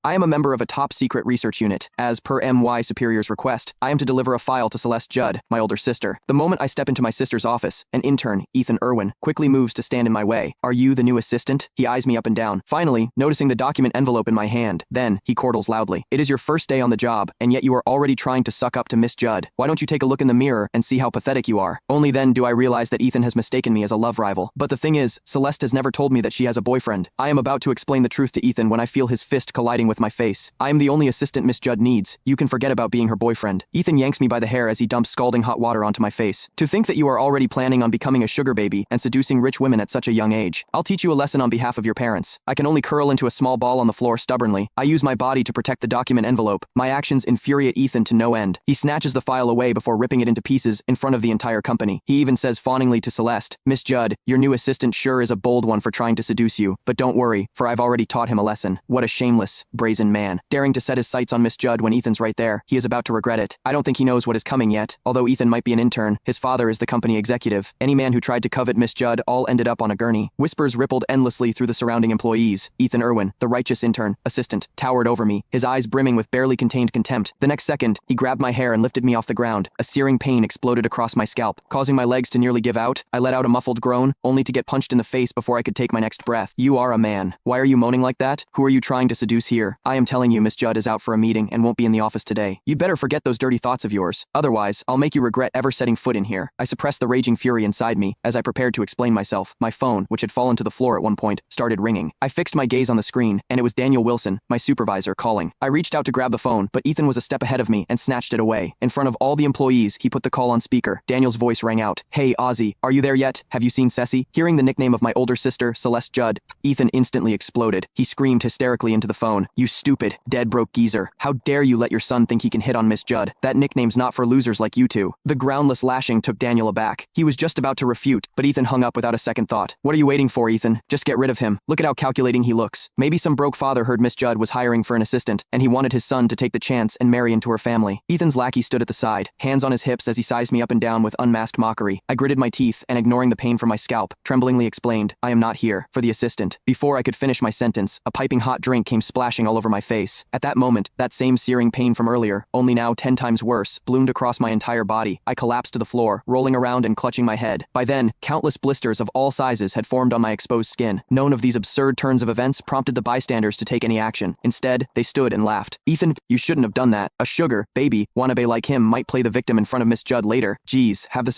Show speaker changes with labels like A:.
A: I am a member of a top-secret research unit. As per MY Superior's request, I am to deliver a file to Celeste Judd, my older sister. The moment I step into my sister's office, an intern, Ethan Irwin, quickly moves to stand in my way. Are you the new assistant? He eyes me up and down, finally, noticing the document envelope in my hand. Then, he chortles loudly. It is your first day on the job, and yet you are already trying to suck up to Miss Judd. Why don't you take a look in the mirror and see how pathetic you are? Only then do I realize that Ethan has mistaken me as a love rival. But the thing is, Celeste has never told me that she has a boyfriend. I am about to explain the truth to Ethan when I feel his fist colliding with my face. I am the only assistant Miss Judd needs. You can forget about being her boyfriend. Ethan yanks me by the hair as he dumps scalding hot water onto my face. To think that you are already planning on becoming a sugar baby and seducing rich women at such a young age. I'll teach you a lesson on behalf of your parents. I can only curl into a small ball on the floor stubbornly. I use my body to protect the document envelope. My actions infuriate Ethan to no end. He snatches the file away before ripping it into pieces in front of the entire company. He even says fawningly to Celeste, Miss Judd, your new assistant sure is a bold one for trying to seduce you, but don't worry, for I've already taught him a lesson. What a shameless, brazen man. Daring to set his sights on Miss Judd when Ethan's right there. He is about to regret it. I don't think he knows what is coming yet. Although Ethan might be an intern, his father is the company executive. Any man who tried to covet Miss Judd all ended up on a gurney. Whispers rippled endlessly through the surrounding employees. Ethan Irwin, the righteous intern, assistant, towered over me, his eyes brimming with barely contained contempt. The next second, he grabbed my hair and lifted me off the ground. A searing pain exploded across my scalp, causing my legs to nearly give out. I let out a muffled groan, only to get punched in the face before I could take my next breath. You are a man. Why are you moaning like that? Who are you trying to seduce here? I am telling you Miss Judd is out for a meeting and won't be in the office today. You'd better forget those dirty thoughts of yours. Otherwise, I'll make you regret ever setting foot in here. I suppressed the raging fury inside me as I prepared to explain myself. My phone, which had fallen to the floor at one point, started ringing. I fixed my gaze on the screen, and it was Daniel Wilson, my supervisor, calling. I reached out to grab the phone, but Ethan was a step ahead of me and snatched it away. In front of all the employees, he put the call on speaker. Daniel's voice rang out. Hey, Ozzy, are you there yet? Have you seen Ceci? Hearing the nickname of my older sister, Celeste Judd, Ethan instantly exploded. He screamed hysterically into the phone. You stupid, dead broke geezer. How dare you let your son think he can hit on Miss Judd? That nickname's not for losers like you two. The groundless lashing took Daniel aback. He was just about to refute, but Ethan hung up without a second thought. What are you waiting for, Ethan? Just get rid of him. Look at how calculating he looks. Maybe some broke father heard Miss Judd was hiring for an assistant, and he wanted his son to take the chance and marry into her family. Ethan's lackey stood at the side, hands on his hips as he sized me up and down with unmasked mockery. I gritted my teeth and, ignoring the pain from my scalp, tremblingly explained, I am not here for the assistant. Before I could finish my sentence, a piping hot drink came splashing all over my face. At that moment, that same searing pain from earlier, only now 10 times worse, bloomed across my entire body. I collapsed to the floor, rolling around and clutching my head. By then, countless blisters of all sizes had formed on my exposed skin. None of these absurd turns of events prompted the bystanders to take any action. Instead, they stood and laughed. Ethan, you shouldn't have done that. A sugar baby wannabe like him might play the victim in front of Miss Judd later. Geez, have the